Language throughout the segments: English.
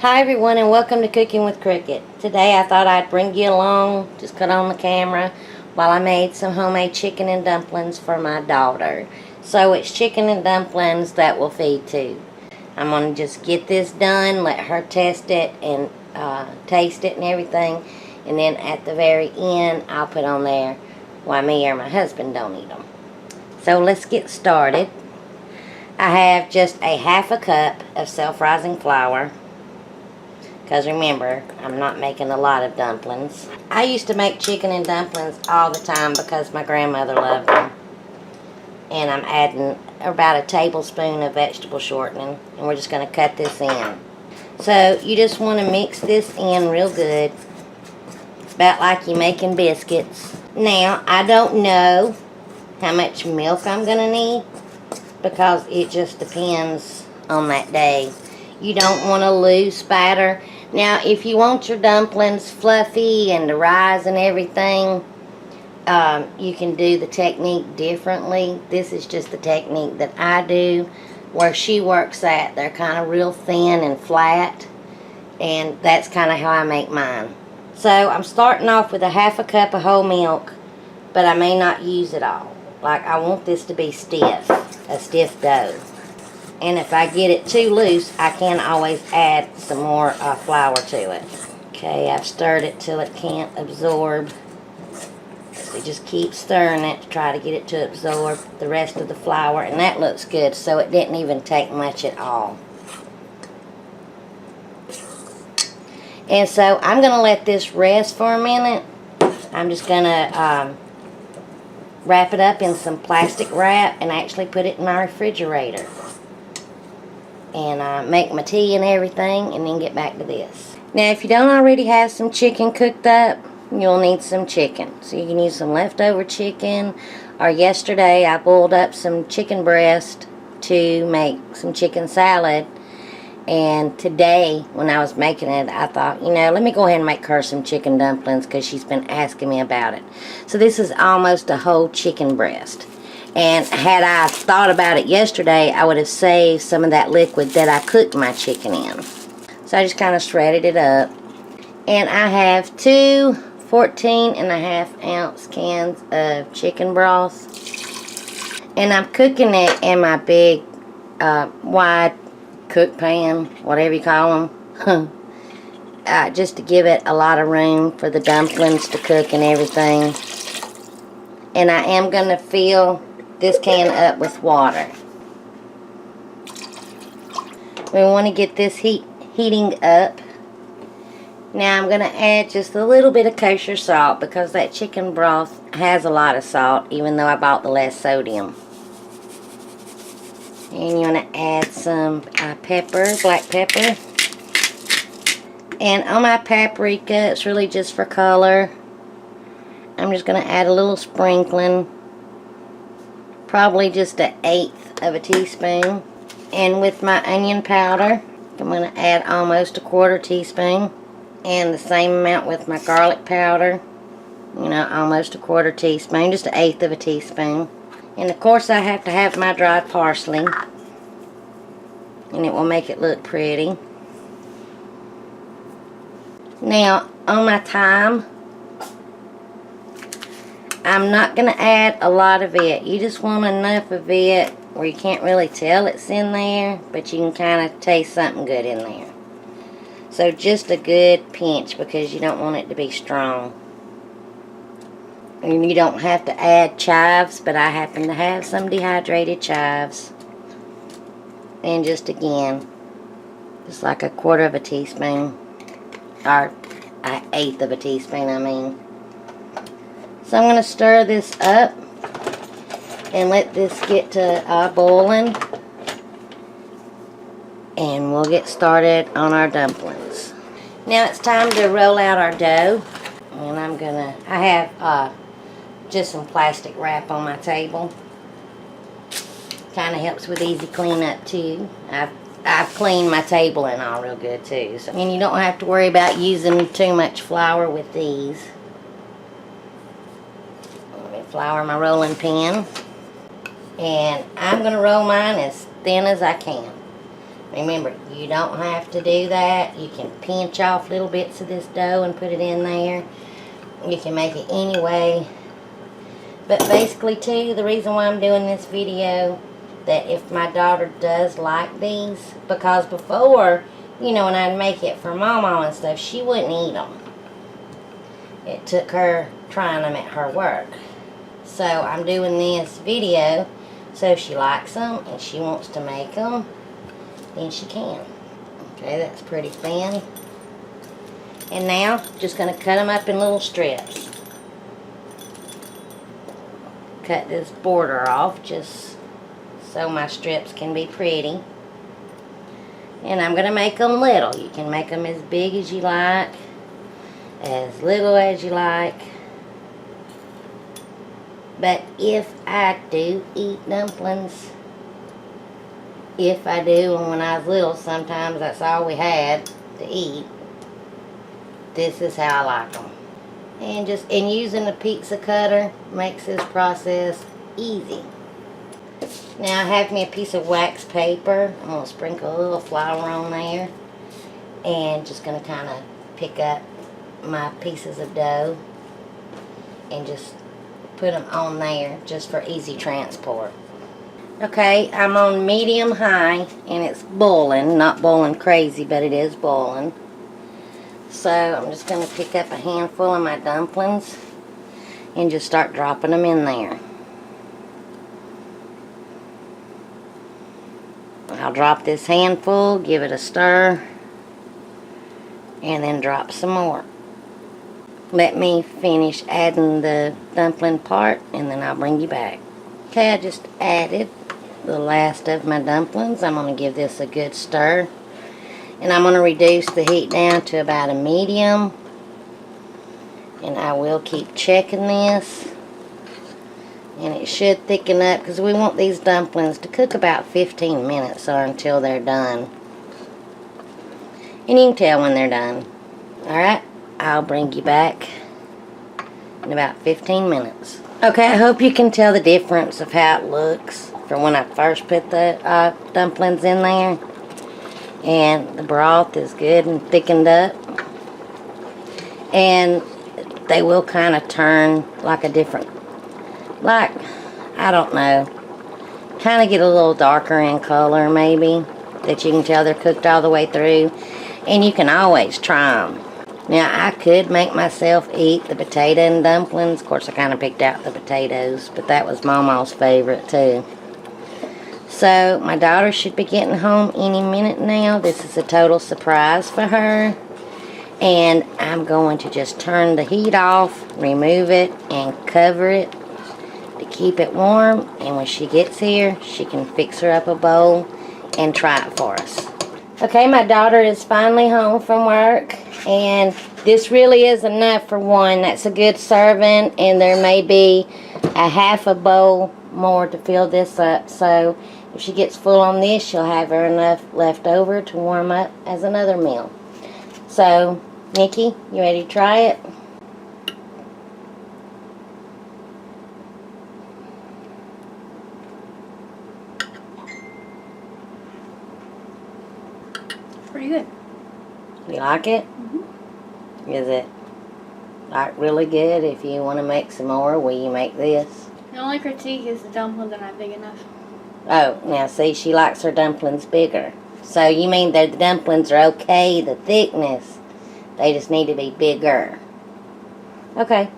Hi everyone, and welcome to Cooking with Cricket. Today I thought I'd bring you along, just cut on the camera, while I made some homemade chicken and dumplings for my daughter. So it's chicken and dumplings that we'll feed to. I'm going to just get this done, let her test it and taste it and everything. And then at the very end I'll put on there why me or my husband don't eat them. So let's get started. I have just a half a cup of self-rising flour. Because remember, I'm not making a lot of dumplings. I used to make chicken and dumplings all the time because my grandmother loved them. And I'm adding about a tablespoon of vegetable shortening. And we're just going to cut this in. So you just want to mix this in real good. About like you're making biscuits. Now, I don't know how much milk I'm going to need. Because it just depends on that day. You don't want a loose batter. Now, if you want your dumplings fluffy and to rise and everything, you can do the technique differently. This is just the technique that I do. Where she works at, they're kind of real thin and flat. And that's kind of how I make mine. So, I'm starting off with a half a cup of whole milk. But I may not use it all. Like, I want this to be stiff. A stiff dough. And if I get it too loose, I can always add some more flour to it. Okay, I've stirred it till it can't absorb. So just keep stirring it to try to get it to absorb the rest of the flour. And that looks good, so it didn't even take much at all. And so I'm going to let this rest for a minute. I'm just going to wrap it up in some plastic wrap and actually put it in my refrigerator. And make my tea and everything, and then get back to this. Now, if you don't already have some chicken cooked up, you'll need some chicken. So you can use some leftover chicken, or yesterday I boiled up some chicken breast to make some chicken salad. And today, when I was making it, I thought, you know, let me go ahead and make her some chicken dumplings because she's been asking me about it. So this is almost a whole chicken breast. And had I thought about it yesterday, I would have saved some of that liquid that I cooked my chicken in. So I just kind of shredded it up. And I have two 14.5-ounce cans of chicken broth. And I'm cooking it in my big, wide cook pan, whatever you call them. Just to give it a lot of room for the dumplings to cook and everything. And I am going to fill this can up with water. We want to get this heating up. Now I'm going to add just a little bit of kosher salt because that chicken broth has a lot of salt, even though I bought the less sodium. And you want to add some pepper, black pepper. And on my paprika, it's really just for color. I'm just going to add a little sprinkling. Probably just 1/8 of a teaspoon. And with my onion powder, I'm going to add almost 1/4 teaspoon. And the same amount with my garlic powder. You know, almost 1/4 teaspoon. Just 1/8 of a teaspoon. And of course I have to have my dried parsley. And it will make it look pretty. Now, on my thyme, I'm not going to add a lot of it. You just want enough of it where you can't really tell it's in there, but you can kind of taste something good in there. So just a good pinch because you don't want it to be strong. And you don't have to add chives, but I happen to have some dehydrated chives. And just again, just like 1/4 of a teaspoon, or 1/8 of a teaspoon, I mean. So I'm going to stir this up and let this get to boiling. And we'll get started on our dumplings. Now it's time to roll out our dough. And I have just some plastic wrap on my table. Kind of helps with easy cleanup too. I've cleaned my table and all real good too. So, and you don't have to worry about using too much flour with these. Flour my rolling pin, and I'm going to roll mine as thin as I can. Remember, you don't have to do that. You can pinch off little bits of this dough and put it in there. You can make it any way. But basically, too, the reason why I'm doing this video, that if my daughter does like these, because before, you know, when I'd make it for Mama and stuff, she wouldn't eat them. It took her trying them at her work. So I'm doing this video, so if she likes them and she wants to make them, then she can. Okay, that's pretty thin. And now, just going to cut them up in little strips. Cut this border off just so my strips can be pretty. And I'm going to make them little. You can make them as big as you like, as little as you like. But if I do eat dumplings, if I do, and when I was little, sometimes that's all we had to eat, this is how I like them. And using a pizza cutter makes this process easy. Now I have me a piece of wax paper. I'm going to sprinkle a little flour on there. And just going to kind of pick up my pieces of dough and just put them on there just for easy transport. Okay, I'm on medium high and it's boiling. Not boiling crazy, but it is boiling. So I'm just going to pick up a handful of my dumplings and just start dropping them in there. I'll drop this handful, give it a stir, and then drop some more. Let me finish adding the dumpling part and then I'll bring you back. Okay, I just added the last of my dumplings. I'm going to give this a good stir. And I'm going to reduce the heat down to about a medium. And I will keep checking this. And it should thicken up because we want these dumplings to cook about 15 minutes or until they're done. And you can tell when they're done. Alright, I'll bring you back in about 15 minutes. Okay, I hope you can tell the difference of how it looks from when I first put the dumplings in there. And the broth is good and thickened up. And they will kind of turn like a different, like, I don't know, kind of get a little darker in color maybe, that you can tell they're cooked all the way through. And you can always try them. Now, I could make myself eat the potato and dumplings. Of course, I kind of picked out the potatoes, but that was Mama's favorite too. So, my daughter should be getting home any minute now. This is a total surprise for her. And I'm going to just turn the heat off, remove it, and cover it to keep it warm. And when she gets here, she can fix her up a bowl and try it for us. Okay, my daughter is finally home from work. And this really is enough for one. That's a good serving. And there may be a half a bowl more to fill this up. So, if she gets full on this, she'll have her enough left over to warm up as another meal. So, Nikki, you ready to try it? Pretty good. You like it? Mm-hmm. Is it like really good? If you want to make some more, will you make this? The only critique is the dumplings are not big enough. Oh, now see, she likes her dumplings bigger. So you mean that the dumplings are okay, the thickness, they just need to be bigger. Okay.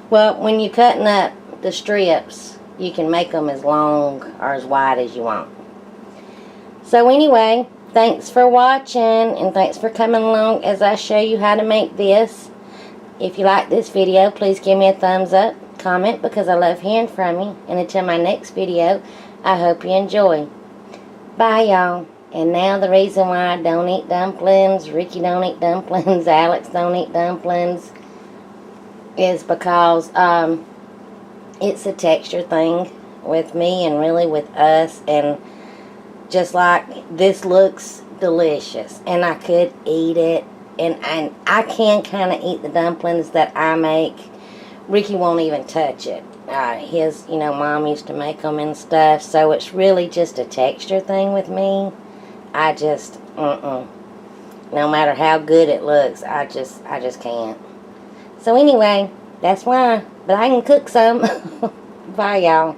Well, when you're cutting up the strips, you can make them as long or as wide as you want. So anyway, thanks for watching and thanks for coming along as I show you how to make this. If you like this video, please give me a thumbs up, comment, because I love hearing from you. And until my next video, I hope you enjoy. Bye, y'all. And now the reason why I don't eat dumplings, Ricky don't eat dumplings, Alex don't eat dumplings, is because it's a texture thing with me and really with us. And just like this looks delicious and I could eat it. And I can kind of eat the dumplings that I make. Ricky won't even touch it. His, Mom used to make them and stuff. So it's really just a texture thing with me. I just, no matter how good it looks, I just can't. So anyway, that's why. But I can cook some. Bye, y'all.